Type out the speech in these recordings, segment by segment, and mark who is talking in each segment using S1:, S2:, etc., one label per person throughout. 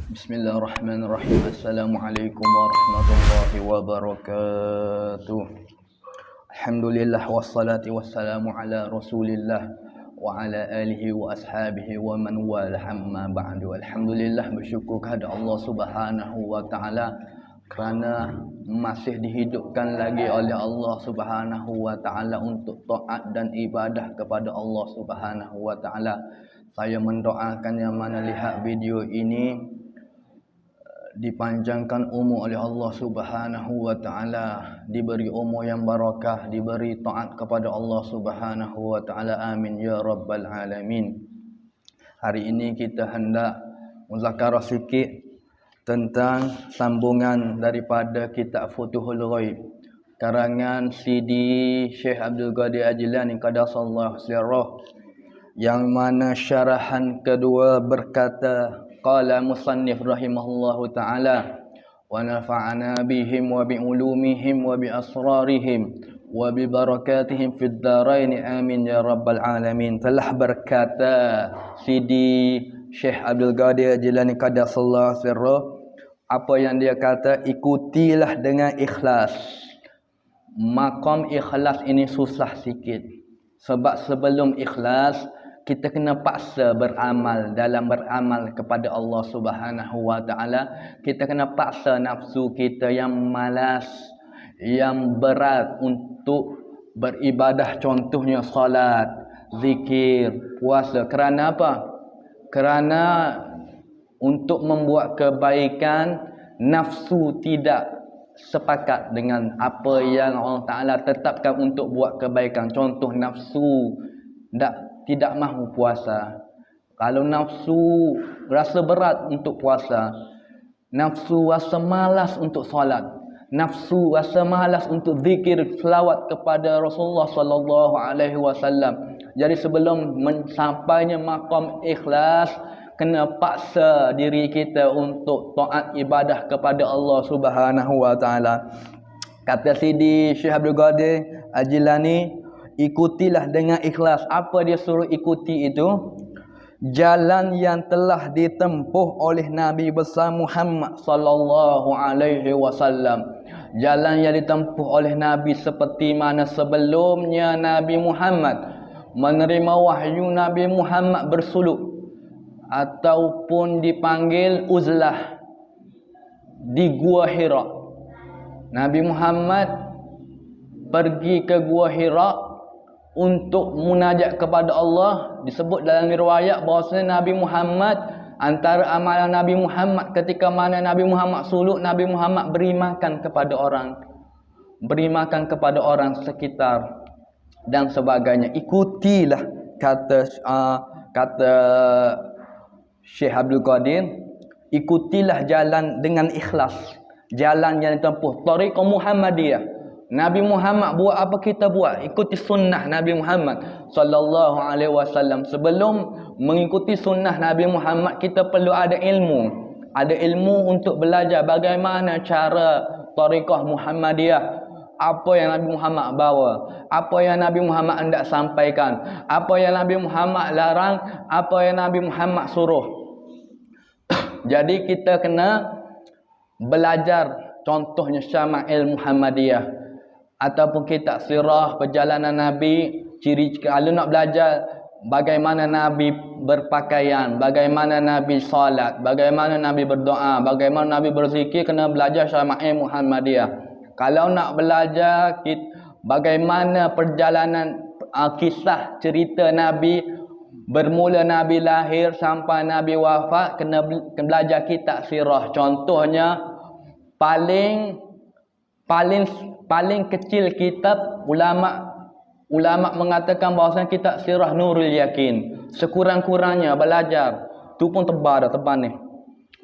S1: Bismillahirrahmanirrahim. Assalamualaikum warahmatullahi wabarakatuh. Alhamdulillah wassalatu wassalamu ala Rasulillah wa ala alihi wa ashabihi wa man walah, amma ba'du. Alhamdulillah, bersyukur kepada Allah Subhanahu wa taala kerana masih dihidupkan lagi oleh Allah Subhanahu wa taala untuk taat dan ibadah kepada Allah Subhanahu wa taala. Saya mendoakan yang mana lihat video ini dipanjangkan umur oleh Allah Subhanahu wa taala, diberi umur yang barakah, diberi taat kepada Allah Subhanahu wa taala. Amin ya rabbal alamin. Hari ini kita hendak muzakarah sikit tentang sambungan daripada kitab Futuhul Ghaib karangan Sidi Syekh Abdul Qadir Al-Jilani qaddasallahu sirrah, yang mana syarahan kedua berkata, qala musannif rahimahullahu ta'ala wa nafa'ana bihim wa bi'ulumihim wa bi'asrarihim wa bibarakatihim fid dharain amin ya rabbal alamin. Telah berkata Sidi Syekh Abdul Qadir Jilani qaddasallahu sirrah, apa yang dia kata, ikutilah dengan ikhlas. Maqam ikhlas ini susah sikit, sebab sebelum ikhlas kita kena paksa beramal. Dalam beramal kepada Allah Subhanahu wa taala, kita kena paksa nafsu kita yang malas, yang berat untuk beribadah, contohnya salat, zikir, puasa. Kerana apa? Kerana untuk membuat kebaikan, nafsu tidak sepakat dengan apa yang Allah Taala tetapkan untuk buat kebaikan. Contoh, nafsu tidak mahu puasa. Kalau nafsu rasa berat untuk puasa, nafsu rasa malas untuk solat, nafsu rasa malas untuk zikir, selawat kepada Rasulullah sallallahu alaihi wasallam. Jadi sebelum mencampainya maqam ikhlas, kena paksa diri kita untuk taat ibadah kepada Allah Subhanahu wa taala. Kata Sidi Syekh Abdul Qadir Al-Jilani, ikutilah dengan ikhlas. Apa dia suruh ikuti itu? Jalan yang telah ditempuh oleh Nabi besar Muhammad sallallahu alaihi wasallam. Jalan yang ditempuh oleh Nabi seperti mana sebelumnya Nabi Muhammad menerima wahyu, Nabi Muhammad bersuluk ataupun dipanggil uzlah di Gua Hira. Nabi Muhammad pergi ke Gua Hira untuk munajat kepada Allah. Disebut dalam riwayat bahawasanya Nabi Muhammad, antara amalan Nabi Muhammad ketika mana Nabi Muhammad suluk, Nabi Muhammad beri makan kepada orang, beri makan kepada orang sekitar dan sebagainya. Ikutilah, kata Syekh Abdul Qadir, ikutilah jalan dengan ikhlas, jalan yang ditempuh tariqah Muhammadiyah. Nabi Muhammad buat apa, kita buat. Ikuti sunnah Nabi Muhammad sallallahu alaihi wasallam. Sebelum mengikuti sunnah Nabi Muhammad, kita perlu ada ilmu. Ada ilmu untuk belajar bagaimana cara tariqah Muhammadiyah. Apa yang Nabi Muhammad bawa, apa yang Nabi Muhammad hendak sampaikan, apa yang Nabi Muhammad larang, apa yang Nabi Muhammad suruh. Jadi kita kena belajar, contohnya Syama'il Muhammadiyah ataupun kitab sirah perjalanan Nabi. Ciri, kalau nak belajar bagaimana Nabi berpakaian, bagaimana Nabi salat, bagaimana Nabi berdoa, bagaimana Nabi berzikir, kena belajar Syama'il Muhammadiyah. Kalau nak belajar bagaimana perjalanan kisah cerita Nabi, bermula Nabi lahir sampai Nabi wafat, kena belajar kitab sirah. Contohnya paling kecil kitab, ulama mengatakan bahawasanya kitab sirah Nurul Yakin. Sekurang-kurangnya belajar, tu pun tebal ni.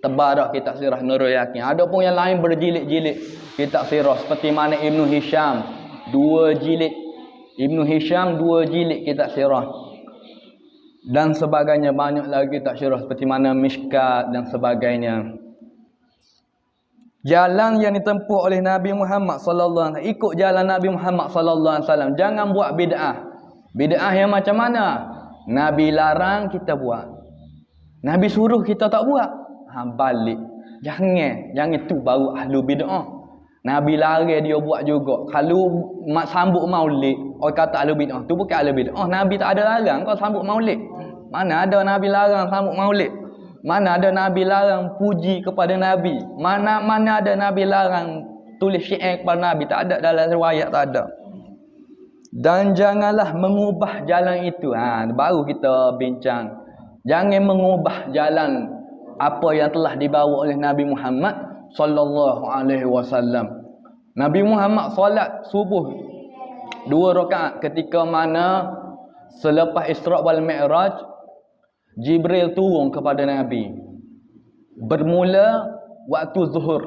S1: Tebal dah kitab sirah Nurul Yakin. Ada pun yang lain berjilid-jilid kitab sirah, seperti mana Ibnu Hisham 2 jilid, Ibnu Hisham 2 jilid kitab sirah dan sebagainya. Banyak lagi kitab sirah seperti mana Mishkat dan sebagainya. Jalan yang ditempuh oleh Nabi Muhammad sallallahu alaihi wasallam, ikut jalan Nabi Muhammad sallallahu alaihi wasallam. Jangan buat bid'ah. Bid'ah yang macam mana? Nabi larang kita buat, Nabi suruh kita tak buat. balik. Jangan tu baru ahlu bid'ah. Nabi larang dia buat juga. Kalau sambut maulid, orang kata ahlu bid'ah, tu bukan ahlu bid'ah. Nabi tak ada larang kau sambut maulid. Mana ada Nabi larang sambut maulid? Mana ada Nabi larang puji kepada Nabi? Mana ada Nabi larang tulis syair kepada Nabi? Tak ada, dalam riwayat tak ada. Dan janganlah mengubah jalan itu. Baru kita bincang. Jangan mengubah jalan apa yang telah dibawa oleh Nabi Muhammad sallallahu alaihi wasallam. Nabi Muhammad solat subuh 2 rakaat ketika mana selepas Isra wal Mi'raj Jibril turun kepada Nabi. Bermula waktu zuhur.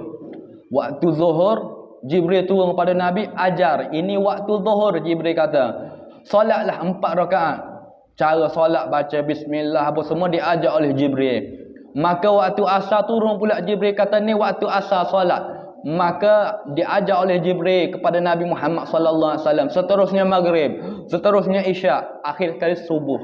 S1: Waktu zuhur Jibril turun kepada Nabi, ajar. Ini waktu zuhur, Jibril kata. Solatlah 4 rakaat. Cara solat, baca bismillah apa semua diajar oleh Jibril. Maka waktu asar turun pula Jibril kata ni waktu asar solat. Maka diajar oleh Jibril kepada Nabi Muhammad sallallahu alaihi wasallam. Seterusnya maghrib, seterusnya isyak, akhir kali subuh.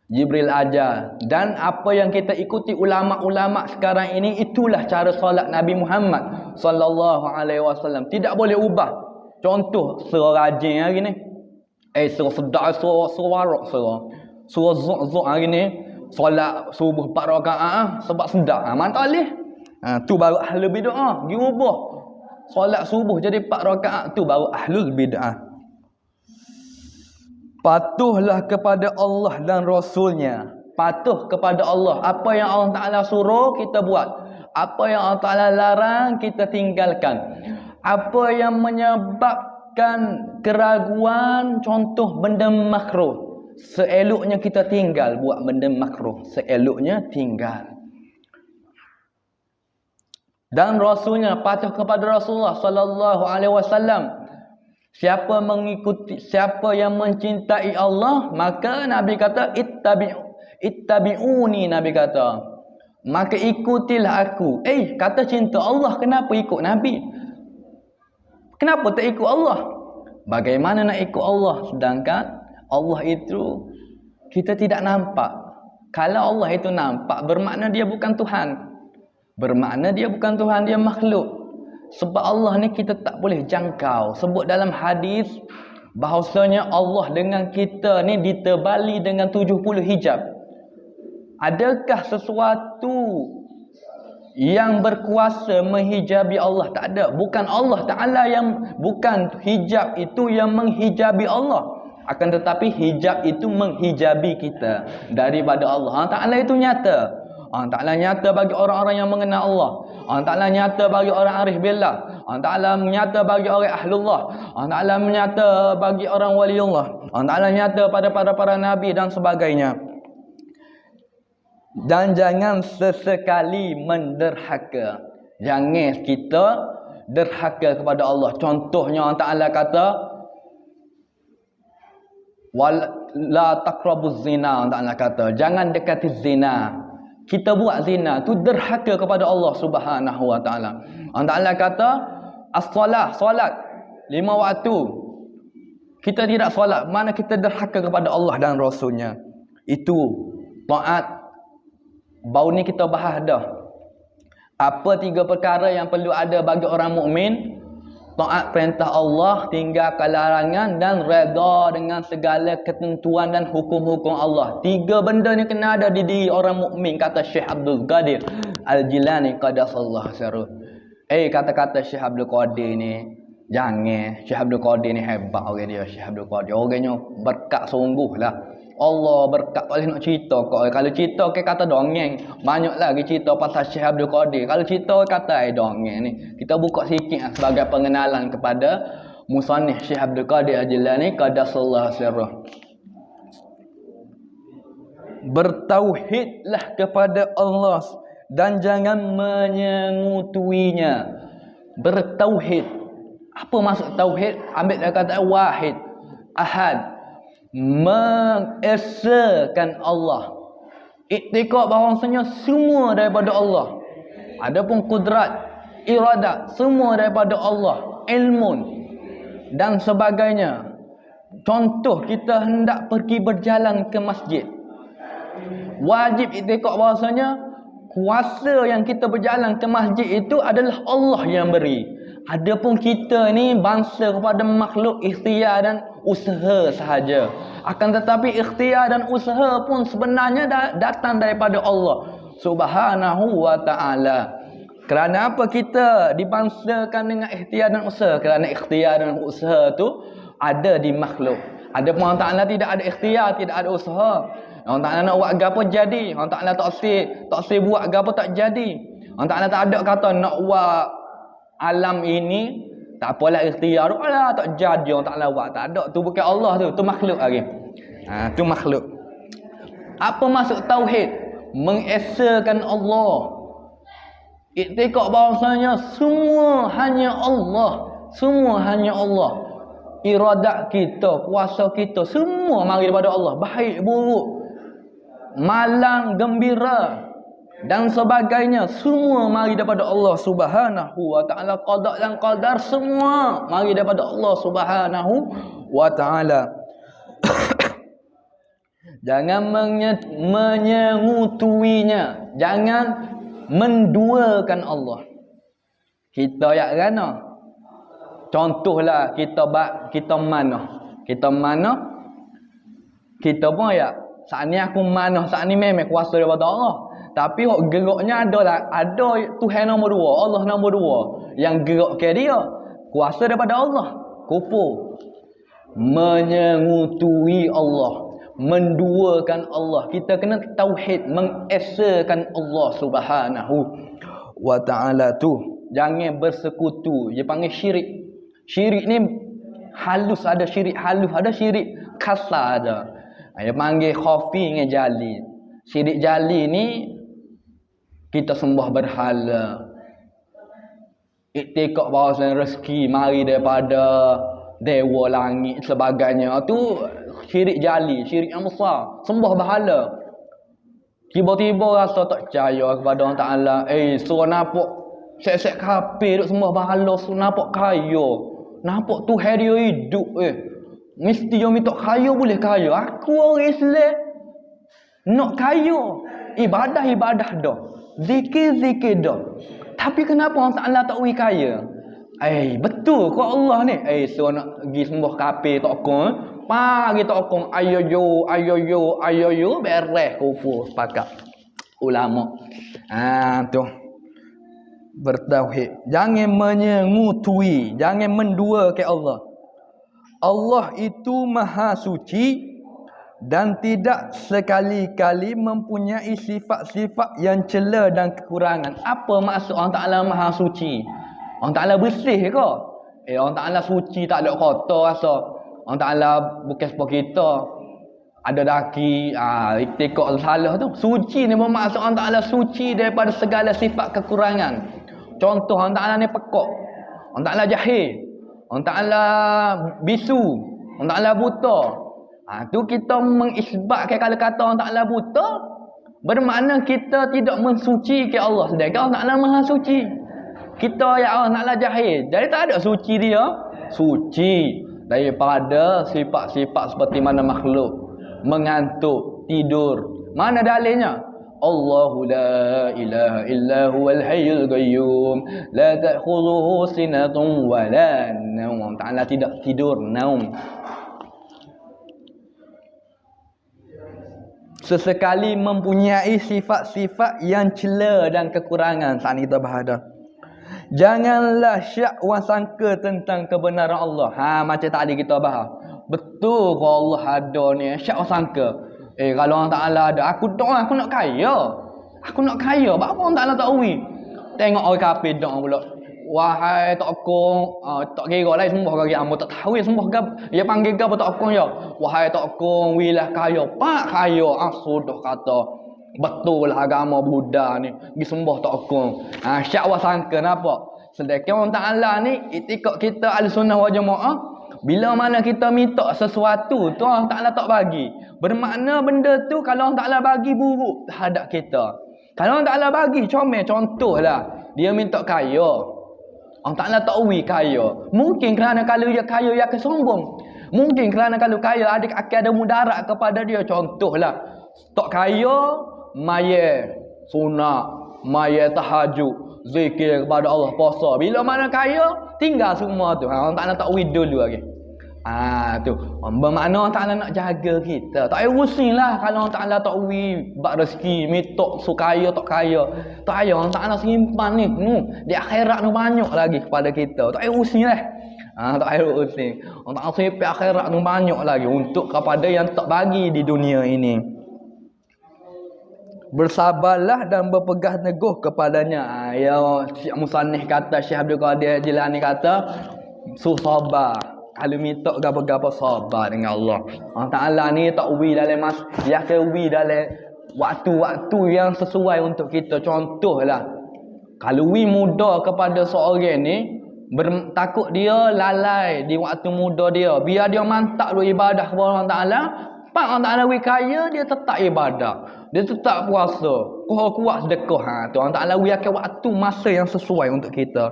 S1: Jibril ajar. Dan apa yang kita ikuti ulama-ulama sekarang ini, itulah cara solat Nabi Muhammad sallallahu alaihi wasallam. Tidak boleh ubah. Contoh surah rajin hari ni. Surah sedar, surah warak, surah zuk hari ni. Solat subuh 4 rakaat sebab sedap. Mantap leh. Tu baru ahlul bid'ah. Dia ubah. Solat subuh jadi 4 rakaat, tu baru ahlul bid'ah. Patuhlah kepada Allah dan Rasulnya. Patuh kepada Allah. Apa yang Allah Ta'ala suruh, kita buat. Apa yang Allah Ta'ala larang, kita tinggalkan. Apa yang menyebabkan keraguan, contoh benda makruh, seeloknya kita tinggal buat benda makruh. Seeloknya tinggal. Dan Rasulnya, patuh kepada Rasulullah sallallahu alaihi wasallam. Siapa mengikuti, siapa yang mencintai Allah, maka Nabi kata ittabi'uni, Nabi kata. Maka ikutilah aku. Kata cinta Allah, kenapa ikut Nabi? Kenapa tak ikut Allah? Bagaimana nak ikut Allah sedangkan Allah itu kita tidak nampak? Kalau Allah itu nampak, bermakna dia bukan Tuhan. Bermakna dia bukan Tuhan, dia makhluk. Sebab Allah ni kita tak boleh jangkau. Sebut dalam hadis bahawasanya Allah dengan kita ni ditebali dengan 70 hijab. Adakah sesuatu yang berkuasa menghijabi Allah? Tak ada. Bukan Allah Ta'ala yang, bukan hijab itu yang menghijabi Allah. Akan tetapi hijab itu menghijabi kita daripada Allah. Allah Ta'ala itu nyata. Allah Ta'ala nyata bagi orang-orang yang mengenal Allah. Allah Ta'ala nyata bagi orang arif billah. Allah Ta'ala nyata bagi orang ahlullah. Allah Ta'ala nyata bagi orang waliullah. Allah Ta'ala nyata pada para nabi dan sebagainya. Dan jangan sesekali menderhaka. Jangan kita derhaka kepada Allah. Contohnya Allah Ta'ala kata la taqrabuz zina. Allah Ta'ala kata jangan dekati zina. Kita buat zina tu derhaka kepada Allah Subhanahu wa taala. Allah Ta'ala kata as-salah, solat 5 waktu. Kita tidak solat, mana kita derhaka kepada Allah dan Rasulnya. Itu taat. Baru ni kita bahas dah. Apa 3 perkara yang perlu ada bagi orang mukmin? Taat perintah Allah, tinggalkan larangan dan redha dengan segala ketentuan dan hukum-hukum Allah. 3 benda ni kena ada di diri orang mukmin, kata Syekh Abdul Qadir Al-Jilani qaddasallahu sirruh. Kata-kata Syekh Abdul Qadir ni jangan. Syekh Abdul Qadir ni hebat orang dia. Syekh Abdul Qadir orangnya berkat sungguh lah. Allah berkat, tak boleh nak cerita kau. Kalau cerita kata dongeng, banyak lagi cerita pasal Syekh Abdul Qadir. Kalau cerita kata dongeng ni. Kita buka sikit sebagai pengenalan kepada musannif Syekh Abdul Qadir Al-Jilani qaddasallahu sirruh. Bertauhidlah kepada Allah dan jangan menyengutuinya. Bertauhid. Apa maksud tauhid? Ambil dia kata wahid, ahad. Mengesakan Allah. Iktikad bahawasanya semua daripada Allah. Adapun kudrat, iradat, semua daripada Allah. Ilmun dan sebagainya. Contoh, kita hendak pergi berjalan ke masjid. Wajib iktikad bahawasanya kuasa yang kita berjalan ke masjid itu adalah Allah yang beri. Adapun kita ni bangsa kepada makhluk ikhtiar dan usaha sahaja. Akan tetapi ikhtiar dan usaha pun sebenarnya datang daripada Allah Subhanahu wa ta'ala. Kerana apa kita dibangsakan dengan ikhtiar dan usaha? Kerana ikhtiar dan usaha tu ada di makhluk. Adapun Allah Ta'ala tidak ada ikhtiar, tidak ada usaha. Allah Ta'ala nak buat gapo jadi. Allah Ta'ala tak si buat gapo tak jadi. Allah Ta'ala tak ada kata nak buat alam ini, tak apalah ikhtiar. Alah tak jadi Allah Ta'ala buat. Tak ada. Tu bukan Allah tu. Tu makhluk lagi. Tu makhluk. Apa maksud tauhid? Mengesakan Allah. Iktikad bahasanya semua hanya Allah. Semua hanya Allah. Iradat kita, kuasa kita, semua mari daripada Allah. Baik, buruk, malang, gembira dan sebagainya, semua mari daripada Allah Subhanahu wa ta'ala. Qada dan qadar semua mari daripada Allah Subhanahu wa ta'ala. Jangan menyengutuinya, jangan menduakan Allah. Kita yak rana. Contohlah kita mana. Kita pun ya. Saat ni aku mana, saat ni memang kuasa daripada Allah. Tapi geraknya ada Tuhan nombor 2, Allah nombor 2 yang gerak ke dia. Kuasa daripada Allah. Kufur. Menyengutui Allah, menduakan Allah. Kita kena tauhid, mengesakan Allah Subhanahu wa ta'ala tu. Jangan bersekutu. Dia panggil syirik. Syirik ni halus, ada syirik halus, ada syirik kasar ada. Dia panggil khafi dengan jali. Syirik jali ni kita sembah berhala. Iktikad bahasa rezeki mari daripada dewa langit sebagainya. Tu syirik jali, syirik yang besar. Sembah berhala. Tiba-tiba rasa tak percaya kepada Allah Ta'ala. So nampak sek-sek kafir duk sembah berhala, so nampak kaya. Nampak Tuhan dia hidup mesti dia minta kaya boleh kaya. Aku orang Islam nak kaya. Ibadah dah. Zikir dah. Tapi kenapa Allah Ta'ala tak beri kaya? Betul kau Allah ni. So nak pergi sembah kafir tak kong. Pagi tak kong ayo beres kufur sepakat ulama. Tu bertauhid. Jangan menyengutui, jangan mendua ke Allah. Allah itu maha suci dan tidak sekali-kali mempunyai sifat-sifat yang cela dan kekurangan. Apa maksud Allah Ta'ala maha suci? Allah Ta'ala bersih ke? Allah Ta'ala suci tak ada kotor rasa. Allah Ta'ala bukan seperti kita. Ada daki, iktikad salah tu. Suci ni bermaksud Allah Ta'ala suci daripada segala sifat kekurangan. Contoh Allah Ta'ala ni pekak. Allah Ta'ala jahil. Allah Ta'ala bisu. Allah Ta'ala buta. Tu kita mengisbatkan kalau kata Allah Ta'ala buta, bermakna kita tidak mensuci ke Allah. Sedangkan Allah Ta'ala maha suci. Kita ya Allah Ta'ala jahil. Jadi tak ada suci dia. Suci daripada sifat-sifat seperti mana makhluk. Mengantuk, tidur. Mana dalilnya? Allahu la ilaha illa huwal hayyul qayyum la ta'khudhuhu sinatun wa la naum. Ta'ala tidak tidur, naum. Sesekali mempunyai sifat-sifat yang cela dan kekurangan. Saat ini kita bahas. Janganlah syak wa sangka tentang kebenaran Allah. Macam tadi kita bahas. Betul kalau Allah ada ni, syak wa sangka. Kalau Allah Ta'ala ada, aku doa, aku nak kaya. Aku nak kaya. Apa Allah Ta'ala tak ui? Tengok orang kafir doa pula. Wahai tak kong, tak kira lah sembah kaki ambo tak tahu ya sembah gap. Dia panggil gap tak kong ya. Wahai tak kong, wilah kaya. Pak kaya. Sudah kata. Betul lah agama Buddha ni. Pergi sembah tak kong. Syak wa sangka nampak. Sedangkan Allah Ta'ala ni, iktikad kita Ahlussunnah wal Jamaah. Bila mana kita minta sesuatu tu Allah Ta'ala tak bagi. Bermakna benda tu kalau Allah Ta'ala bagi buruk terhadap kita. Kalau Allah Ta'ala bagi comel, contohlah dia minta kaya. Allah Ta'ala tak beri kaya. Mungkin kerana kalau dia kaya dia akan sombong. Mungkin kerana kalau kaya akan ada mudarat kepada dia. Contohlah tak kaya maya sunat, mayat tahajud, zikir kepada Allah, puasa. Bila mana kaya, tinggal semua tu. Allah Ta'ala tak wid dulu lagi. Tu. Bermakna Allah Ta'ala nak jaga kita. Tak payah pusing lah kalau Allah Ta'ala tak wid bak rezeki, mitok su kaya tak kaya. Tak payah Allah Ta'ala simpan ni. Di akhirat ni banyak lagi kepada kita. Tak payah pusing lah. Tak payah pusing. Allah Ta'ala simpan akhirat ni banyak lagi untuk kepada yang tak bagi di dunia ini. Bersabarlah dan berpegang teguh kepadanya. Syekh Musannif kata, Syekh Abdul Qadir Jilani kata, sabar. Kalau minta gapo-gapo sabar dengan Allah. Allah Ta'ala ni tak uwi dalam dia akan uwi dalam waktu-waktu yang sesuai untuk kita. Contohlah, kalau uwi muda kepada seorang ni, takut dia lalai di waktu muda dia. Biar dia mantap dulu ibadah kepada Allah Ta'ala. Pak Allah Ta'ala uwi kaya, dia tetap ibadah. Dia tetap puasa. Kuat sedekah. Tu Allah Ta'ala uwi akan waktu masa yang sesuai untuk kita.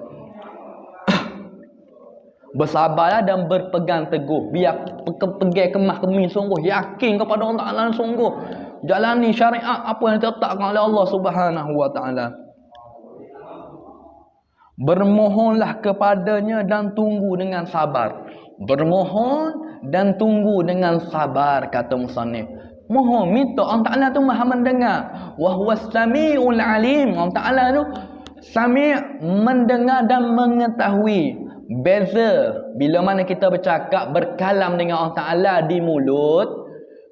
S1: Bersabarlah dan berpegang teguh. Biar pegang kemah kemis sungguh. Yakin kepada Allah Ta'ala sungguh. Jalani syariat apa yang ditetapkan oleh Allah Subhanahu Wa Ta'ala. Bermohonlah kepadanya dan tunggu dengan sabar. Bermohon dan tunggu dengan sabar, kata musannif. Mohon, minta. Allah Ta'ala tu maha mendengar. Wa huwas sami'ul alim. Allah Ta'ala tu sami' mendengar dan mengetahui. Beza bila mana kita bercakap, berkalam dengan Allah Ta'ala di mulut,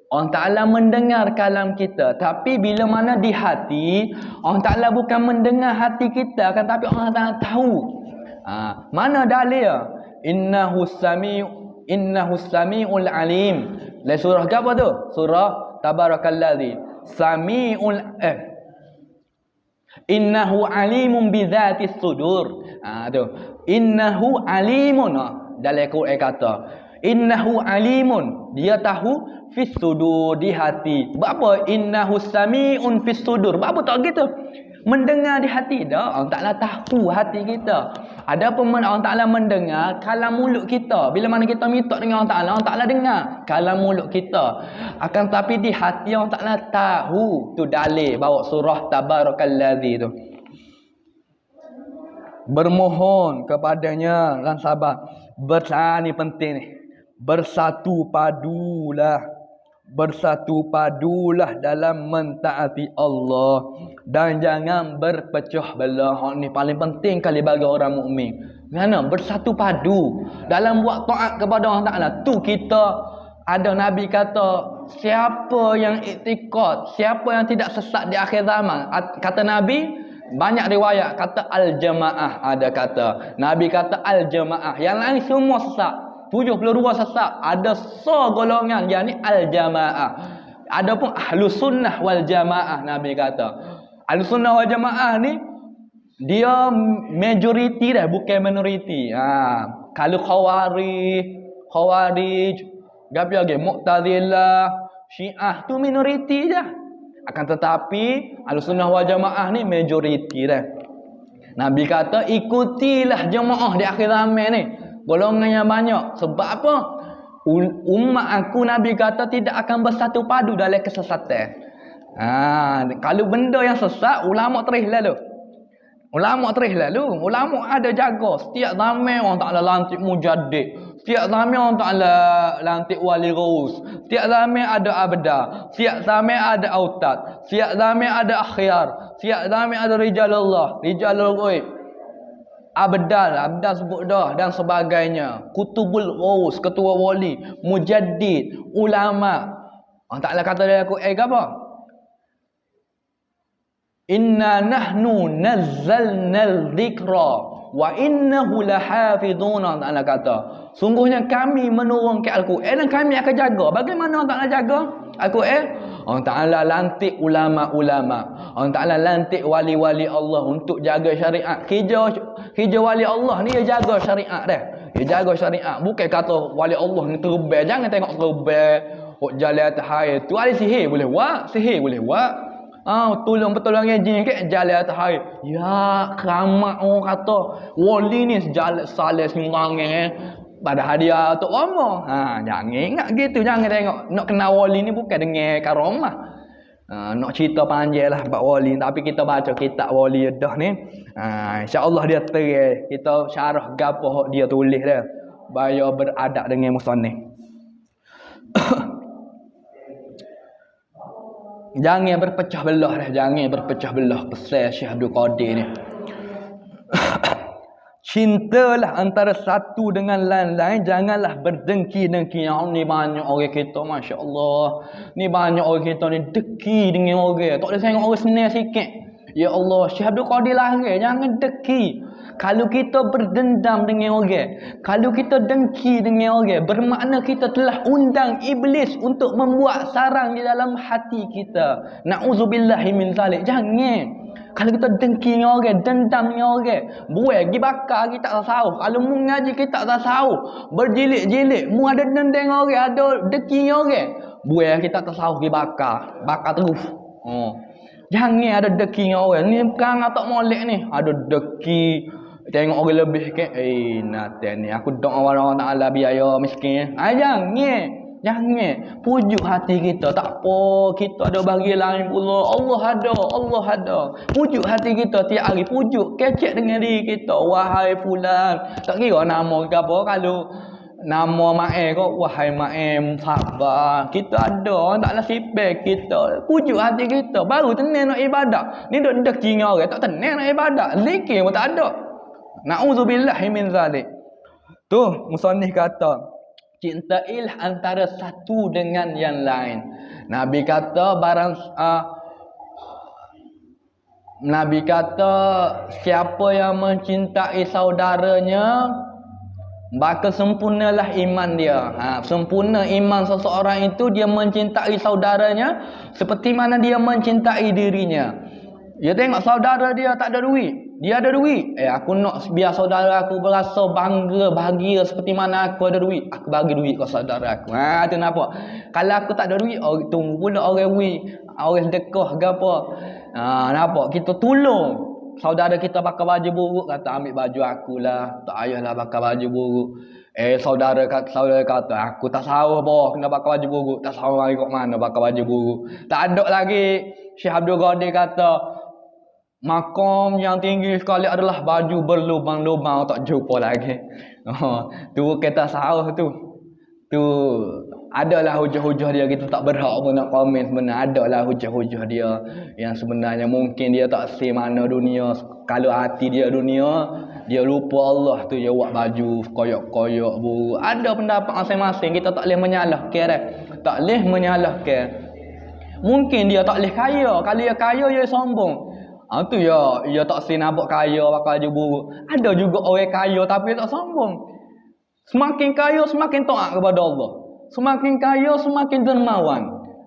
S1: Allah Ta'ala mendengar kalam kita. Tapi bila mana di hati, Allah Ta'ala bukan mendengar hati kita, kan, tapi Allah Ta'ala tahu. Mana dalil? Innahu sami'ul alim. Dalam surah apa tu? Surah Tabarakalladzi Sami'ul Innahu alimun bidzatis sudur. Tu. Innahu alimun. Dalam Quran kata, innahu alimun. Dia tahu fis sudur, di hati. Apa? Innahu sami'un fis sudur. Apa tak gitu? Mendengar di hati dah. Allah Ta'ala tahu hati kita. Adapun Allah Ta'ala mendengar kalam mulut kita. Bila mana kita minta dengan Allah Ta'ala dengar kalam mulut kita. Akan tapi di hati Allah Ta'ala tahu. Tu dalil bawa surah Tabarakalladzi tu. Bermohon kepadanya dan sabar. Ni penting ni. Bersatu padulah dalam mentaati Allah dan jangan berpecah belah. Ni paling penting kali bagi orang mukmin. Kerana bersatu padu dalam buat taat kepada Allah Ta'ala. Tu kita ada Nabi kata, siapa yang iktikad, siapa yang tidak sesat di akhir zaman, kata Nabi, banyak riwayat kata al-jamaah, ada kata Nabi kata al-jamaah, yang lain semua sesat. 72 sesat, ada golongan yakni al-jamaah. Adapun ahlus sunnah wal jamaah, Nabi kata ahlus sunnah wal jamaah ni dia majoriti dah, bukan minoriti. Kalau khawarij gapi lagi, Mu'tazilah, Syiah tu minoriti dah. Akan tetapi ahlus sunnah wal jamaah ni majoriti dah. Nabi kata ikutilah jemaah di akhir zaman ni, golongan yang banyak. Sebab apa? Umat aku, Nabi kata, tidak akan bersatu padu dalam kesesatan. Kalau benda yang sesat, ulama terus lalu. Ulama ada jaga. Setiap zaman orang Ta'ala lantik mujaddid. Setiap zaman orang Ta'ala lantik wali raus. Setiap zaman ada abda. Setiap zaman ada autad. Setiap zaman ada akhyar. Setiap zaman ada rijalullah, rijalul ghaib. Abdal sebut dah dan sebagainya. Kutubul Ghaus, ketua wali, mujaddid, ulama. Allah Ta'ala kata dari aku, apa? Inna nahnu nazzalnal dzikra wa innahu lahafizun. Allah Ta'ala kata, sungguhnya kami menurunkan Al-Quran dan kami akan jaga. Bagaimana Allah Ta'ala jaga Al-Quran? Allah Ta'ala lantik ulama-ulama. Allah Ta'ala lantik wali-wali Allah untuk jaga syariat. Kerja wali Allah ni dia jaga syariat dah. Dia jaga syariat. Bukan kata wali Allah ni terbaik. Jangan tengok terbaik. Jalan atas air. Tu ada sihir boleh buat. Sihir boleh buat. Pertolongan jin ke jalan atas air. Ya, keramat orang kata wali ni salah sembarang pada hadiah Tok Rama. Jangan ingat gitu. Jangan tengok. Nak kenal wali ni bukan dengan karamah. Nak cerita panjang lah bab wali, tapi kita baca kitab wali dah ni. InsyaAllah dia terang. Kita syarah gapo dia tulis dia. Baya beradab dengan musannif. Jangan berpecah belah dah. Jangan berpecah belah pesan Syekh Abdul Qadir ni. Cintalah antara satu dengan lain-lain. Janganlah berdengki-dengki. Ni banyak orang kita, Masya Allah. Ni banyak orang kita ni deki dengan orang. Tak boleh tengok orang senang sikit. Ya Allah, Syekh Abdul Qadir larang. Jangan deki. Kalau kita berdendam dengan orang, kalau kita dengki dengan orang, bermakna kita telah undang iblis untuk membuat sarang di dalam hati kita. Na'udzubillahi min zalik. Jangan. Kalau kita dengki dengan orang, dendam dengan orang, buai pergi bakar kita tak tahu. Kalau mu ngaji kita tak tahu, berjilid-jilid, mu ada dendam dengan orang, ada dengki dengan orang, buai kita tak tahu pergi bakar terus. Jangan ada dengki dengan orang. Ni perang tak molek ni, ada dengki. Tengok orang lebih ke, nanti ni aku doa Allah Ta'ala biaya miskin. Jangan pujuk hati kita. Tak apa, kita ada bagi lain pula. Allah ada. Pujuk hati kita tiap hari. Pujuk, kecek dengan diri kita. Wahai fulan. Tak kira nama ke apa. Kalau nama Ma'e kau, wahai Ma'e Mufabbah. Kita ada, taklah sipek kita. Pujuk hati kita. Baru tenang nak ibadat. Ni duk deki dengan orang, tak tenang nak ibadat. Zikir pun tak ada. Na'udzubillahi min zalik. Tu musannif kata, cintailah antara satu dengan yang lain. Nabi kata Nabi kata siapa yang mencintai saudaranya, maka sempurnalah iman dia. Sempurna iman seseorang itu dia mencintai saudaranya seperti mana dia mencintai dirinya. Dia tengok saudara dia tak ada duit, dia ada duit. Aku nak biar saudara aku berasa bangga, bahagia seperti mana aku ada duit. Aku bagi duit ke saudara aku. Tu nampak. Kalau aku tak ada duit, tunggu pula orang duit, orang sedekah ke apa. Nampak? Kita tolong saudara kita pakai baju buruk, kata ambil baju akulah, tak payahlah pakai baju buruk. Saudara kata aku tak tahu apa kena pakai baju buruk, tak tahu lagi kat mana pakai baju buruk. Tak ada lagi. Syekh Abdul Qadir kata makom yang tinggi sekali adalah baju berlubang-lubang, tak jumpa lagi. Tu kata sahur tu. Tu adalah hujah-hujah dia, kita tak berhak pun nak komen sebenarnya. Adalah hujah-hujah dia yang sebenarnya mungkin dia tak say mana dunia. Kalau hati dia dunia, dia lupa Allah tu, dia buat baju koyak-koyak buruk. Ada pendapat masing-masing, kita tak boleh menyalahkan. Tak boleh menyalahkan. Mungkin dia tak boleh kaya. Kalau dia kaya, dia sombong. Tu ya tak say nampak kaya pakai baju buruk. Ada juga orang kaya tapi tak sombong. Semakin kaya semakin taat kepada Allah. Semakin kaya semakin dermawan.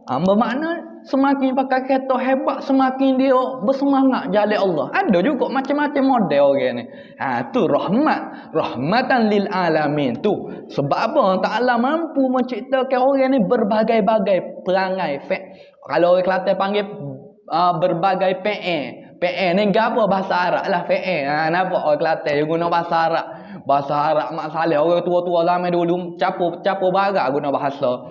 S1: Bermakna semakin pakai kereta hebat semakin dia bersemangat jalan Allah. Ada juga macam-macam model orang ni. Tu rahmatan lil alamin tu. Sebab apa? Ta'ala mampu menciptakan orang ni berbagai-bagai perangai. Kalau orang Kelantan panggil berbagai PE ni gapo bahasa Arab lah PE. Nampak orang Kelantan dia guna bahasa Arab. Bahasa Arab mak saleh orang tua-tua zaman dulu capo barat guna bahasa.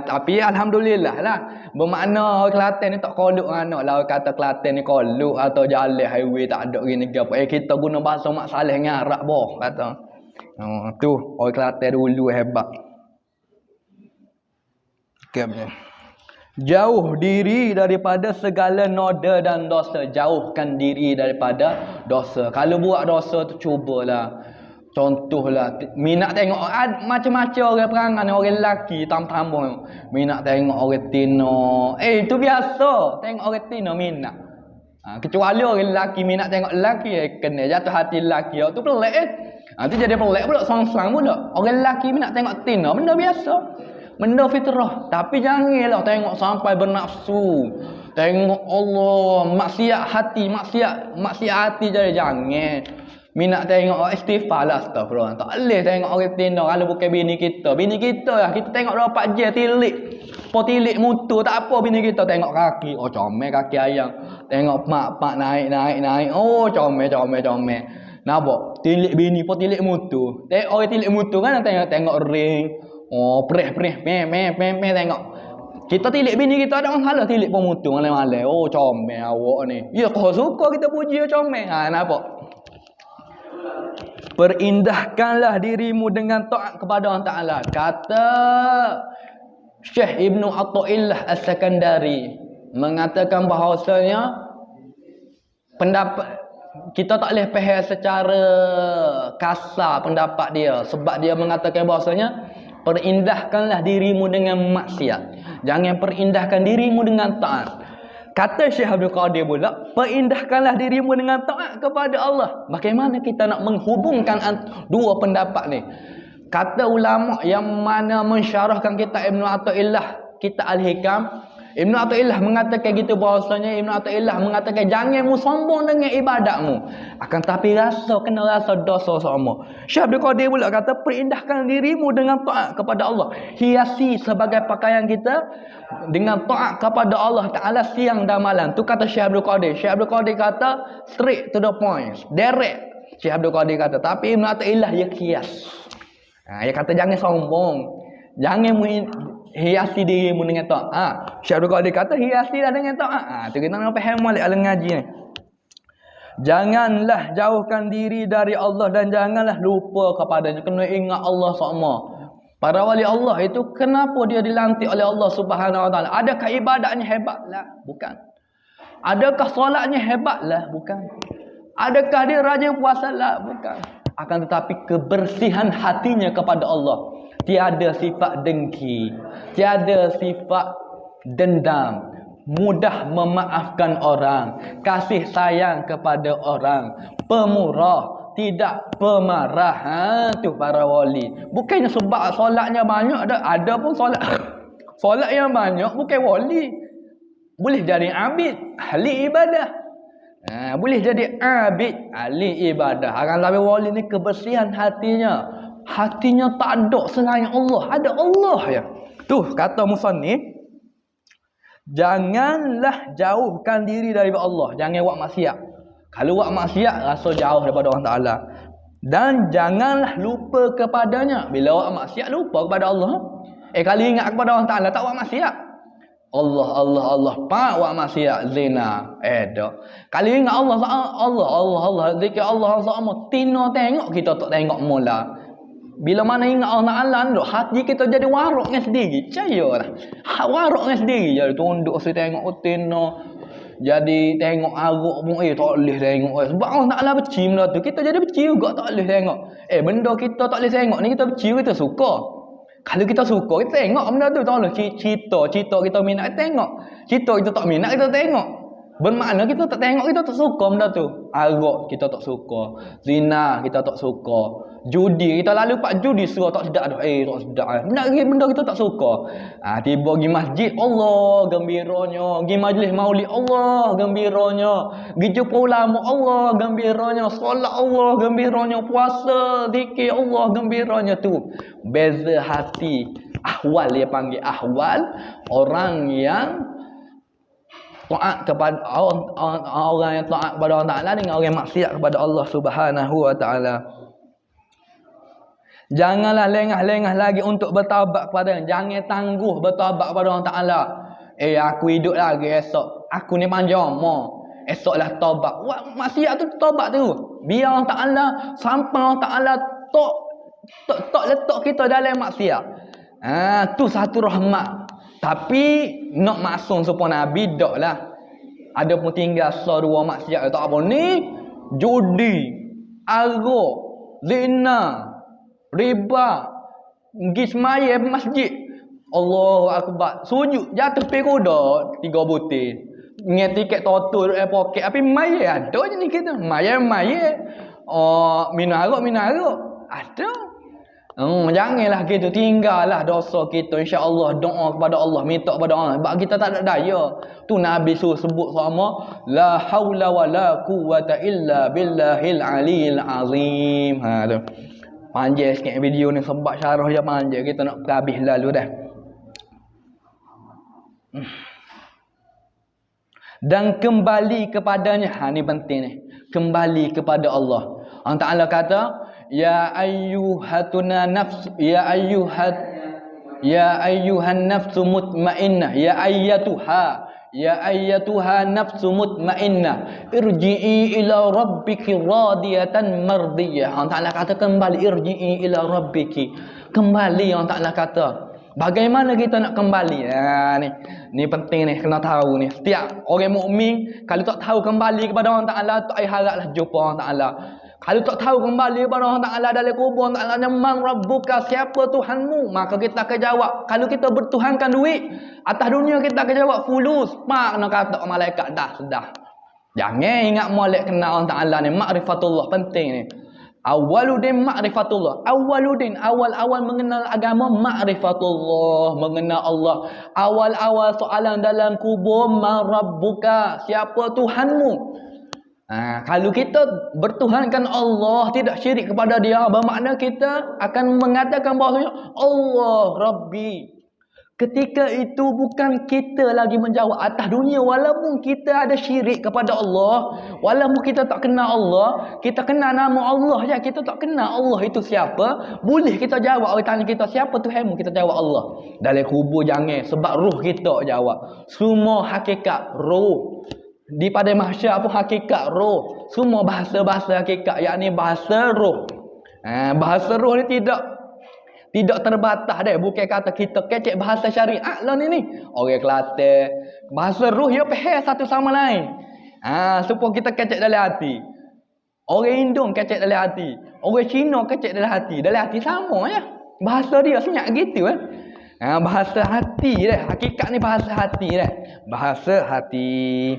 S1: Tapi alhamdulillah lah. Bermakna orang Kelantan ni tak kolok anak lah. Orang kata Kelantan ni kolok atau jalan highway tak ada gini gapo. Kita guna bahasa mak saleh dengan Arab boh kata. Tu orang Kelantan dulu hebat. Jauh diri daripada segala noda dan dosa. Jauhkan diri daripada dosa. Kalau buat dosa tu cubalah. Contohlah, minat tengok macam-macam orang perangai ni, orang lelaki tambang-tambang. Minat tengok orang tino. Itu biasa. Tengok orang tino minat. Kecuali orang lelaki minat tengok lelaki, kena jatuh hati lelaki. Tu pelik tu jadi pelik pula, sang-sang pula. Orang lelaki minat tengok tino, benda biasa. Benda fitrah. Tapi janganlah tengok sampai bernafsu. Tengok Allah, maksiat hati jadi jangan. Minat tengok istighfar lah, astagfirullah. Tak boleh tengok orang tino kalau bukan bini kita. Bini kita lah, kita tengok 24 jam tilik. Tilik mutu tak apa, bini kita tengok kaki. Comel kaki ayam. Tengok mak naik. Comel. Nampak? Tilik bini tilik mutu. Orang tilik mutu kan tengok ring. Preh, tengok. Kita tilik bini kita ada masalah, tilik pemutung malam-malam. Oh, comel awak ni. Ya, kau suka kita puji comel. Nampak? Perindahkanlah dirimu dengan taat kepada Allah Ta'ala. Kata Syekh Ibnu Athaillah As-Sakandari mengatakan bahawasanya pendapat kita tak boleh faham secara kasar pendapat dia, sebab dia mengatakan bahawasanya perindahkanlah dirimu dengan maksiat, jangan perindahkan dirimu dengan taat. Kata Syekh Abdul Qadir pula, perindahkanlah dirimu dengan taat kepada Allah. Bagaimana kita nak menghubungkan dua pendapat ni? Kata ulama yang mana mensyarahkan kitab Ibnu Athaillah, kitab Al-Hikam, Ibnu Athaillah mengatakan gitu, bahawasanya Ibnu Athaillah mengatakan jangan mu sombong dengan ibadatmu, akan tapi kena rasa dosa sama. Syekh Abdul Qadir pula kata perindahkan dirimu dengan taat kepada Allah. Hiasi sebagai pakaian kita dengan taat kepada Allah Ta'ala siang dan malam. Tu kata Syekh Abdul Qadir. Syekh Abdul Qadir kata straight to the point, direct. Syekh Abdul Qadir kata, tapi Ibnu Athaillah dia kias. Dia kata jangan sombong, jangan hiasi dirimu dengan taat. Syekh Abdul Qadir kata hiasilah dengan taat. Tu kita nak faham balik dalam ngaji ni. Janganlah jauhkan diri dari Allah dan janganlah lupa kepadanya. Kena ingat Allah sama. Para wali Allah itu kenapa dia dilantik oleh Allah Subhanahu Wa Taala? Adakah ibadatnya hebatlah? Bukan. Adakah solatnya hebatlah? Bukan. Adakah dia rajin puasalah? Bukan. Akan tetapi kebersihan hatinya kepada Allah. Tiada sifat dengki, tiada sifat dendam, mudah memaafkan orang, kasih sayang kepada orang, pemurah, tidak pemarah. Tu para wali. Bukannya sebab solatnya banyak, ada pun solat yang banyak bukan wali. Boleh jadi abid, ahli ibadah. Boleh jadi abid, ahli ibadah. Akan tapi wali ni kebersihan hatinya. Hatinya tak ada selain Allah, ada Allah ya. Tu kata musannif, janganlah jauhkan diri daripada Allah, jangan buat maksiat. Kalau buat maksiat rasa jauh daripada Allah Taala. Dan janganlah lupa kepadanya. Bila buat maksiat lupa kepada Allah. Kalau ingat kepada Allah Taala tak buat maksiat. Allah pak buat maksiat zina. Tak. Kalau ingat Allah zikir Allah sama, tino tengok kita tak tengok mula. Bila mana ingat Allah Ta'ala tu, hati kita jadi warak dengan sendiri. Percayalah. Warak dengan sendiri. Jadi tunduk saya tengok utina. Jadi tengok aruk pun, tak boleh tengok. Sebab Allah Ta'ala benci benda tu. Kita jadi benci juga tak boleh tengok. Benda kita tak boleh tengok ni, kita benci, kita suka. Kalau kita suka, kita tengok benda tu. Tak boleh cerita kita minat, kita tengok. Cerita kita tak minat, kita tengok. Bermakna kita tak tengok, kita tak suka benda tu. Aruk kita tak suka. Zina kita tak suka. Judi kita lalu pak judi suruh tak sedap dah. Tak sedap. Benda kita tak suka. Tiba pergi masjid, Allah gembiranya. Pergi majlis maulid, Allah gembiranya. Pergi jumpa ulama, Allah gembiranya. Solat, Allah gembiranya. Puasa, zikir, Allah gembiranya. Tu beza hati. Ahwal dia panggil ahwal orang yang taat kepada orang yang taat kepada Allah Taala dengan orang yang maksiat kepada Allah Subhanahu Wa Taala. Janganlah lengah-lengah lagi untuk bertaubat kepada. Jangan tangguh bertaubat kepada Allah Taala. Aku hidup lagi esok. Aku ni panjang mo. Esoklah taubat. Maksiat tu taubat tu. Biar Allah Taala sampai Allah Taala tak letak kita dalam maksiat. Tu satu rahmat. Tapi nak maksum supaya Nabi dak lah. Ada pun tinggal dua maksiat tak apa ni. Judi, aruk, zina, riba, pergi semaya masjid, Allahu Akbar, sujud jatuh pergi kuda 3 butir, dengan tiket totul poket, tapi maya ada je ni kita maya minum aruk ada. Janganlah kita tinggallah dosa kita, insya-Allah doa kepada Allah, minta kepada Allah. Sebab kita tak ada daya. Tu Nabi suruh sebut sama la haula wala quwwata illa billahil aliyil azim. Tu. Panjang sikit video ni sebab syarah dia panjang, kita nak habis lalu dah. Dan kembali kepadanya. Ni penting ni. Kembali kepada Allah. Allah Ta'ala kata, ya ayyuhatuna nafs, ya ayyuhat Ya ayyuhan nafsu mutmainnah, ya ayyatuha nafsu mutmainnah, irji'i ila rabbiki radiyatan mardiyah. Allah Taala kata kembali, irji'i ila rabbiki. Kembali, Allah Taala kata. Bagaimana kita nak kembali? Ni penting ni, kena tahu ni. Setiap orang mukmin kalau tak tahu kembali kepada Allah Taala, tak ai haraplah jumpa Allah Taala. Kalau tak tahu kembali kepada Allah Ta'ala dalam kubur, Allah Ta'ala, man rabbuka, siapa Tuhanmu? Maka kita akan jawab. Kalau kita bertuhankan duit, atas dunia kita akan jawab fulus. Mak nak kata malaikat, dah. Jangan ingat molek kenal Allah Ta'ala ni. Ma'rifatullah, penting ni. Awaludin ma'rifatullah. Awal mengenal agama, ma'rifatullah, mengenal Allah. Awal soalan dalam kubur, man rabbuka, siapa Tuhanmu? Kalau kita bertuhankan Allah, tidak syirik kepada Dia, bermakna kita akan mengatakan bahawasanya Allah Rabbi. Ketika itu bukan kita lagi menjawab atas dunia, walaupun kita ada syirik kepada Allah, walaupun kita tak kenal Allah, kita kenal nama Allah je, kita tak kenal Allah itu siapa, boleh kita jawab. Orang tanya kita siapa Tuhanmu, kita jawab Allah. Dalam kubur jangan, sebab ruh kita jawab. Semua hakikat roh. Di pada mahsyar pun hakikat roh. Semua bahasa-bahasa hakikat, yakni bahasa roh. Bahasa roh ni tidak terbatas dah. Bukan kata kita kecek bahasa syariat lah ni. Orang Kelantan, bahasa roh dia faham satu sama lain. Supaya kita kecek dalam hati. Orang Indon kecek dalam hati. Orang Cina kecek dalam hati. Dalam hati sama je. Bahasa dia senyap gitu bahasa hati dah. Hakikat ni bahasa hati dah. Bahasa hati.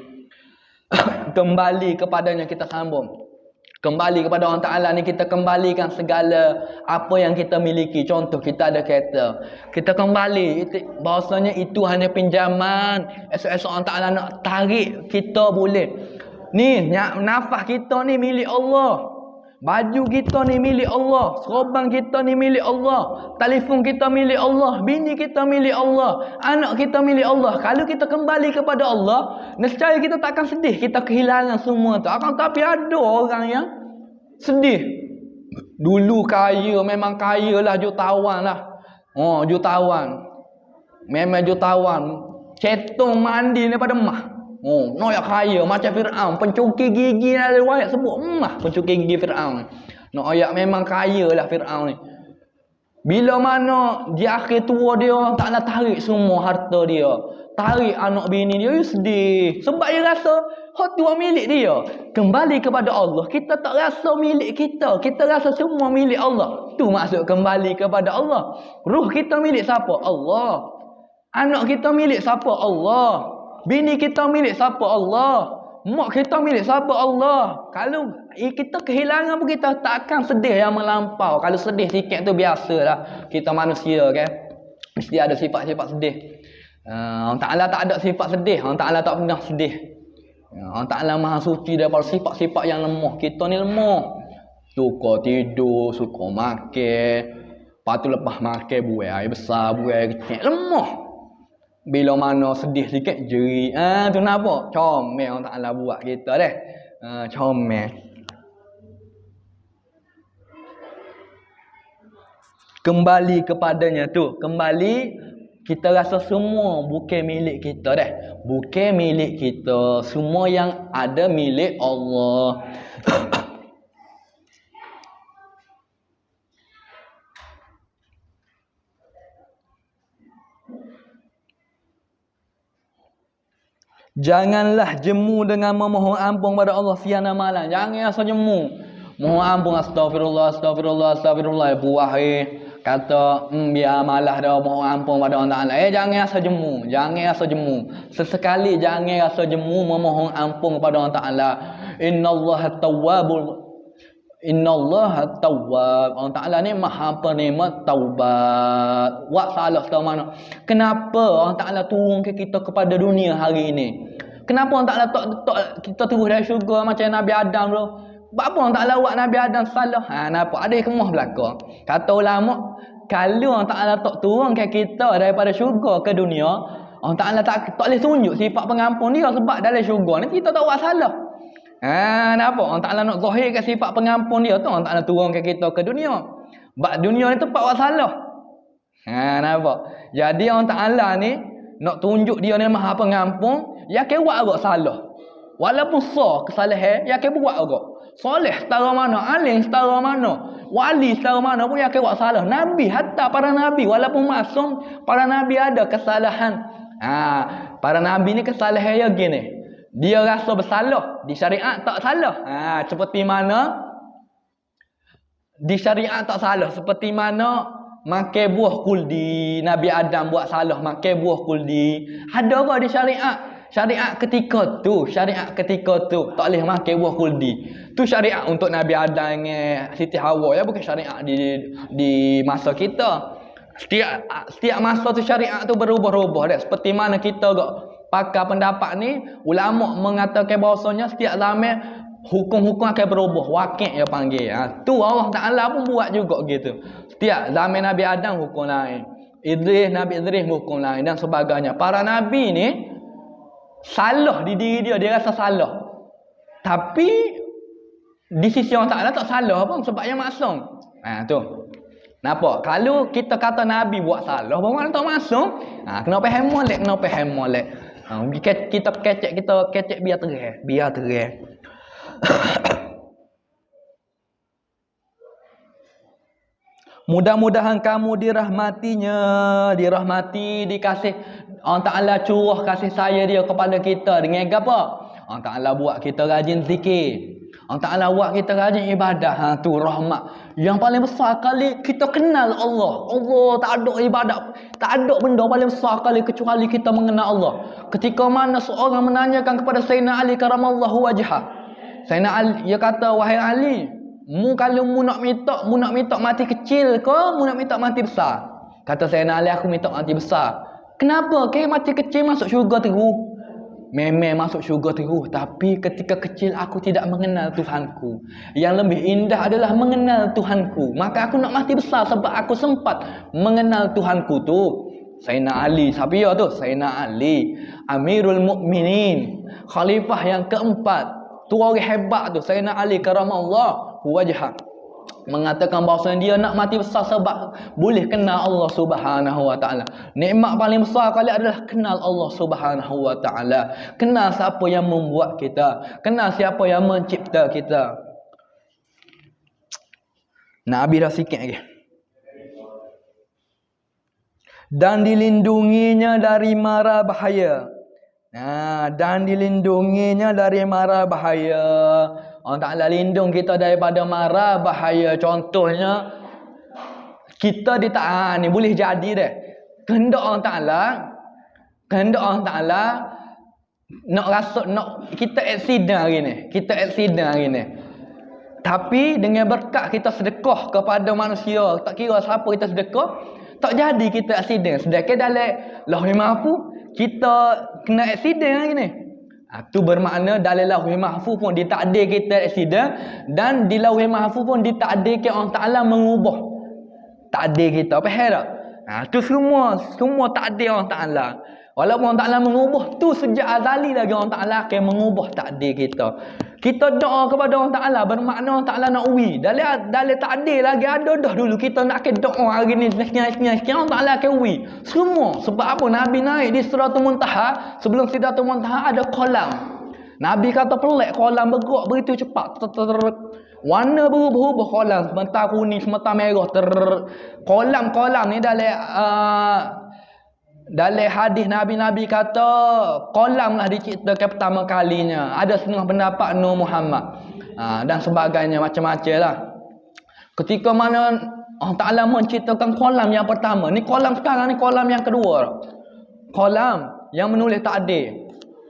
S1: Kembali kepadanya kita sambung. Kembali kepada Allah Ta'ala ni, kita kembalikan segala apa yang kita miliki. Contoh, kita ada kereta, kita kembali. Bahasanya itu hanya pinjaman. Esok-esok Allah Ta'ala nak tarik kita boleh. Ni nafas kita ni milik Allah. Baju kita ni milik Allah. Serban kita ni milik Allah. Telefon kita milik Allah. Bini kita milik Allah. Anak kita milik Allah. Kalau kita kembali kepada Allah, nescaya kita tak akan sedih kita kehilangan semua tu. Akan tapi ada orang yang sedih. Dulu kaya, memang kaya lah, jutawan lah. Jutawan. Memang jutawan. Cetong mandi daripada mah. Noyak kaya macam Fir'aun, pencuri gigi ada riwayat sebut pencuri gigi Fir'aun. Noyak memang kaya lah Fir'aun ni. Bila mana di akhir tua dia, tak nak tarik semua harta dia, tarik anak bini dia, sedih. Sebab dia rasa hak tu milik dia. Kembali kepada Allah, kita tak rasa milik kita, kita rasa semua milik Allah. Tu maksud kembali kepada Allah. Ruh kita milik siapa? Allah. Anak kita milik siapa? Allah. Bini kita milik siapa? Allah. Mak kita milik siapa? Allah. Kalau kita kehilangan pun kita tak akan sedih yang melampau. Kalau sedih sikit tu biasalah. Kita manusia kan. Mesti ada sifat-sifat sedih. Allah Ta'ala tak ada sifat sedih. Allah Ta'ala tak pernah sedih. Allah Ta'ala maha suci daripada sifat-sifat yang lemah. Kita ni lemah. Suka tidur, suka makan. Lepas tu lepas makan buai air besar, buai air kecil. Lemah. Bila mana sedih sikit jerit. Tu nampak? Comel Allah Ta'ala buat kita dah. Comel. Kembali kepadanya tu. Kembali, kita rasa semua bukan milik kita dah. Bukan milik kita. Semua yang ada milik Allah. Janganlah jemu dengan memohon ampun pada Allah siang dan malam. Jangan asal jemu. Mohon ampun, astagfirullah. Buah kata biar malah dah mohon ampun pada Allah Ta'ala. Jangan asal jemu. Sesekali jangan asal jemu memohon ampun kepada Allah Ta'ala. Innallaha tawwab. Allah Ta'ala ni maha penerima taubat. Buat salah tahu mana. Kenapa Allah Ta'ala turun ke kita kepada dunia hari ini? Kenapa Allah Ta'ala tak kita turun dari syurga macam Nabi Adam tu? Sebab apa Allah Ta'ala buat Nabi Adam salah? Nampak ada kemah belakang. Kata ulama, kalau Allah Ta'ala tak turun ke kita daripada syurga ke dunia, Allah Ta'ala tak boleh tunjuk sifat pengampun dia, sebab dalam syurga ni kita tak buat salah. Nampak? Allah Ta'ala nak zahirkan sifat pengampun dia tu, Allah Ta'ala turunkan kita ke dunia. Sebab dunia ni tempat buat salah. Nampak? Jadi Allah Ta'ala ni nak tunjuk dia ni Maha Pengampun, ya ke buat agak salah. Walaupun sah kesalahan, ya ke buat agak. Soleh setara mana, alim setara mana, wali setara mana pun ya ke buat salah. Nabi, hatta para nabi walaupun masum, para nabi ada kesalahan. Para nabi ni kesalahan ya gini. Dia rasa bersalah, di syariat tak salah. Seperti mana di syariat tak salah, seperti mana makan buah kuldi, Nabi Adam buat salah makan buah kuldi. Ada ke di syariat? Syariat ketika tu tak boleh makan buah kuldi. Tu syariat untuk Nabi Adam dengan Siti Hawa, ya, bukan syariat di masa kita. Setiap masa tu syariat tu berubah-ubah dah. Seperti mana kita gak pakar pendapat ni, ulama mengatakan bahawasanya setiap zaman hukum-hukum akan berubah, wakil dia panggil. Tu Allah Ta'ala pun buat juga gitu. Setiap zaman Nabi Adam hukum lain, Nabi Idris hukum lain dan sebagainya. Para nabi ni salah di diri dia rasa salah. Tapi di sisi Allah Ta'ala tak salah pun sebab dia maksum. Tu. Nampak? Kalau kita kata nabi buat salah, bagaimana tak maksum? Kena faham molek. Kita kecek biar terang. Mudah-mudahan kamu dirahmati, dikasih Allah Ta'ala curah kasih sayang dia kepada kita dengan apa? Allah Ta'ala buat kita rajin zikir, Allah Ta'ala buat kita rajin ibadah. Tu rahmat yang paling besar kali kita kenal Allah. Tak ada ibadah, tak ada benda paling besar kali kecuali kita mengenal Allah. Ketika mana seorang menanyakan kepada Sayyidina Ali karamallahu wajhah, Sayyidina Ali, dia kata, wahai Ali, kalau mu nak minta mati kecil ke mu nak minta mati besar? Kata Sayyidina Ali, aku minta mati besar. Kenapa? Mati kecil masuk syurga terus. Memang masuk syurga terus, tapi ketika kecil aku tidak mengenal Tuhanku. Yang lebih indah adalah mengenal Tuhanku. Maka aku nak mati besar sebab aku sempat mengenal Tuhanku tu. Sayyidina Ali, siapa dia tu? Sayyidina Ali, Amirul Mukminin, khalifah yang keempat. Tu orang hebat tu, Sayyidina Ali karamallahu wajhah, mengatakan bahawa dia nak mati besar sebab boleh kenal Allah Subhanahu wa taala. Nikmat paling besar kali adalah kenal Allah Subhanahu wa taala. Kenal siapa yang membuat kita, kenal siapa yang mencipta kita. Nabi dah sikit lagi. Dan dilindunginya dari mara bahaya. Dan dilindunginya dari mara bahaya. Allah Ta'ala lindung kita daripada mara bahaya. Contohnya kita ni boleh jadi dah. Kehendak Allah Ta'ala nak kita accident hari ni. Tapi dengan berkat kita sedekah kepada manusia, tak kira siapa kita sedekah, tak jadi kita accident. Sedekah dalam Lauhul Mahfuz kita kena accident hari ni. Tu bermakna dalam Lauhul Mahfuz pun ditakdir kita accident, dan di Lauhul Mahfuz pun ditakdirkan Allah Ta'ala mengubah takdir kita. Faham tak? Tu semua takdir Allah Ta'ala. Walaupun Allah Ta'ala mengubah, tu sejak azali lagi Allah Ta'ala akan mengubah takdir kita. Kita doa kepada Allah Ta'ala bermakna Allah Ta'ala nak uwi. Dalam takdir lagi ada dah dulu kita nak ke doa hari ni sekian Allah Ta'ala akan uwi. Semua. Sebab apa? Nabi naik di Sidratul Muntaha. Sebelum Sidratul Muntaha ada kolam. Nabi kata pelik, kolam bergerak begitu cepat. Warna berubah-ubah kolam. Sementara kuning, sementara merah. Kolam-kolam ni dalam hadis Nabi kata kolam lah diciptakan pertama kalinya. Ada setengah pendapat Nur Muhammad dan sebagainya, macam-macam lah. Ketika mana Allah Ta'ala menciptakan kolam yang pertama, ni kolam sekarang ni kolam yang kedua, kolam yang menulis takdir.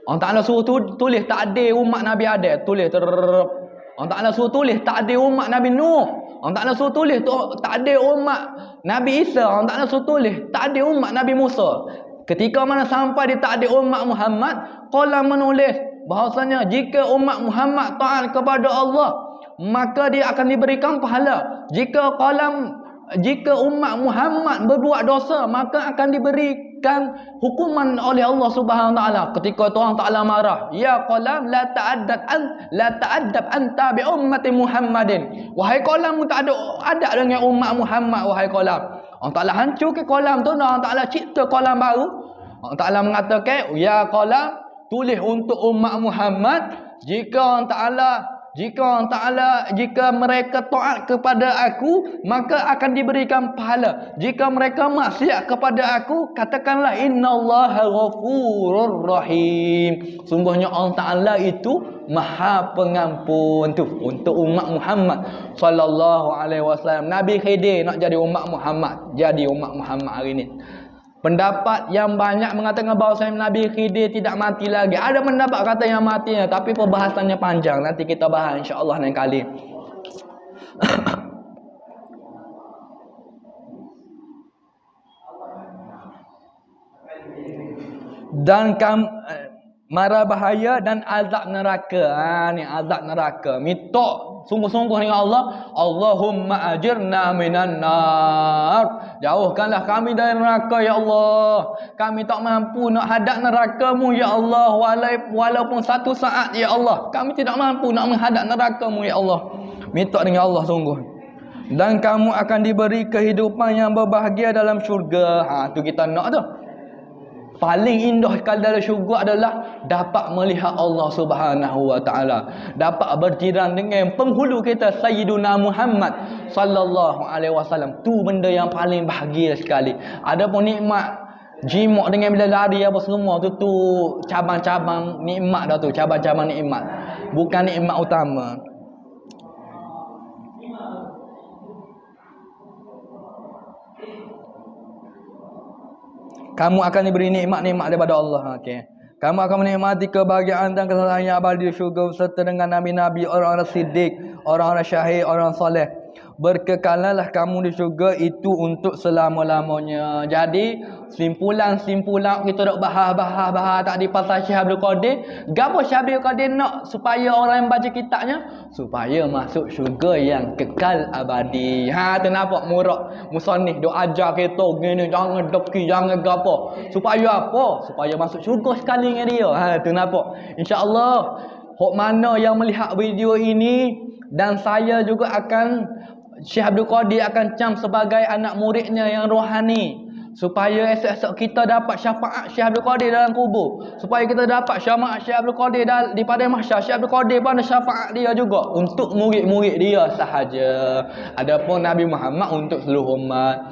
S1: Allah Ta'ala suruh tulis takdir umat Nabi Adam, Allah Ta'ala suruh tulis takdir umat Nabi Nuh, Allah Ta'ala suruh tulis takdir umat Nabi Isa, Allah Ta'ala suruh tulis takdir umat Nabi Musa. Ketika mana sampai di takdir umat Muhammad, kolam menulis bahawasanya jika umat Muhammad taat kepada Allah, maka dia akan diberikan pahala. Jika umat Muhammad berbuat dosa, maka akan diberikan hukuman oleh Allah Subhanahu wa taala. Ketika Tuhan Taala marah, ya qalam la ta'addab anta bi ummati Muhammadin. Wahai qalam, tak ada adab dengan umat Muhammad, wahai qalam. Allah Ta'ala hancurkan kolam tu, Allah Ta'ala cipta kolam baru. Allah Ta'ala mengatakan, ya kolam, tulis untuk umat Muhammad, jika Allah Ta'ala, jika mereka taat kepada aku, maka akan diberikan pahala. Jika mereka maksiat kepada aku, katakanlah innallaha ghafurur rahim. Sungguhnya Allah Ta'ala itu Maha Pengampun tu untuk umat Muhammad sallallahu alaihi wasallam. Nabi Khidir nak jadi umat Muhammad, jadi umat Muhammad hari ni. Pendapat yang banyak mengatakan bahawa Nabi Khidir tidak mati lagi. Ada pendapat kata yang matinya, tapi perbahasannya panjang. Nanti kita bahas insya-Allah lain kali. Dan mara bahaya dan azab neraka. Ni azab neraka. Minta sungguh-sungguh dengan Allah, Allahumma ajirna minan nar. Jauhkanlah kami dari neraka ya Allah. Kami tak mampu nak hadap neraka-Mu ya Allah, walaupun satu saat ya Allah. Kami tidak mampu nak menghadap neraka-Mu ya Allah. Minta dengan Allah sungguh. Dan kamu akan diberi kehidupan yang berbahagia dalam syurga. Tu kita nak tu. Paling indah sekali dalam syurga adalah dapat melihat Allah Subhanahu wa taala, dapat berjiran dengan penghulu kita Sayyiduna Muhammad sallallahu alaihi wasallam. Tu benda yang paling bahagia sekali. Adapun nikmat jimat dengan bidadari apa semua tu cabang-cabang nikmat dah tu, cabang-cabang nikmat. Bukan nikmat utama. Kamu akan diberi nikmat-nikmat daripada Allah. Okey. Kamu akan menikmati kebahagiaan dan kesenangan yang abadi di syurga serta dengan nabi-nabi, orang-orang siddiq, orang-orang syahid, orang soleh. Berkekalanlah kamu di syurga itu untuk selama-lamanya. Jadi simpulan kita dok bahas tak di pasal Syekh Abdul Qadir. Gapo Syekh Abdul Qadir nak supaya orang yang baca kitabnya supaya masuk syurga yang kekal abadi. Tu nampak murak musannif dok ajar kita gini, jangan deki, jangan gapo. Supaya apa? Supaya masuk syurga sekali dengan dia. Tu nampak. Insya-Allah hok mana yang melihat video ini dan saya juga akan Syekh Abdul Qadir akan cam sebagai anak muridnya yang rohani, supaya esok-esok kita dapat syafaat Syekh Abdul Qadir dalam kubur, supaya kita dapat syafaat Syekh Abdul Qadir di padang mahsyar. Syekh Abdul Qadir pun ada syafaat dia juga untuk murid-murid dia sahaja. Adapun Nabi Muhammad untuk seluruh umat.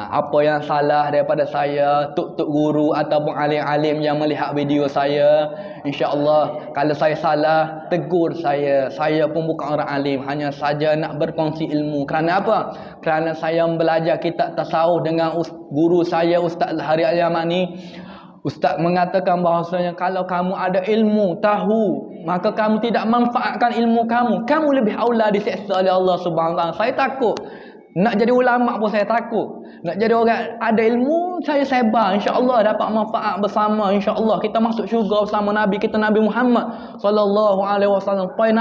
S1: Apa yang salah daripada saya, tuk-tuk guru ataupun alim-alim yang melihat video saya, insya-Allah kalau saya salah, tegur saya. Saya pun bukan orang alim, hanya saja nak berkongsi ilmu. Kerana apa? Kerana saya belajar kitab tasawuf dengan guru saya Ustaz Al-Hari Al-Yamani. Ustaz mengatakan bahawasanya kalau kamu ada ilmu, tahu, maka kamu tidak manfaatkan ilmu kamu, kamu lebih aula diseksa oleh Allah Subhanahu Wa Taala. Saya takut. Nak jadi ulama pun saya takut. Nak jadi orang ada ilmu, saya sebar. InsyaAllah dapat manfaat bersama. InsyaAllah kita masuk syurga bersama Nabi kita, Nabi Muhammad sallallahu alaihi wasallam. Supaya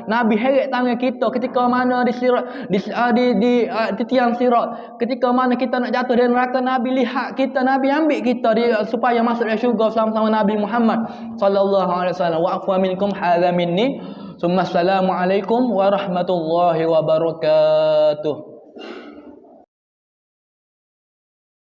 S1: Nabi heret tangan kita ketika mana di sirat, di tiang sirat. Ketika mana kita nak jatuh dari neraka, Nabi lihat kita, Nabi ambil kita supaya masuk dalam syurga bersama Nabi Muhammad sallallahu alaihi wasallam. Wa afwa minkum hadza minni. Assalamualaikum warahmatullahi wabarakatuh.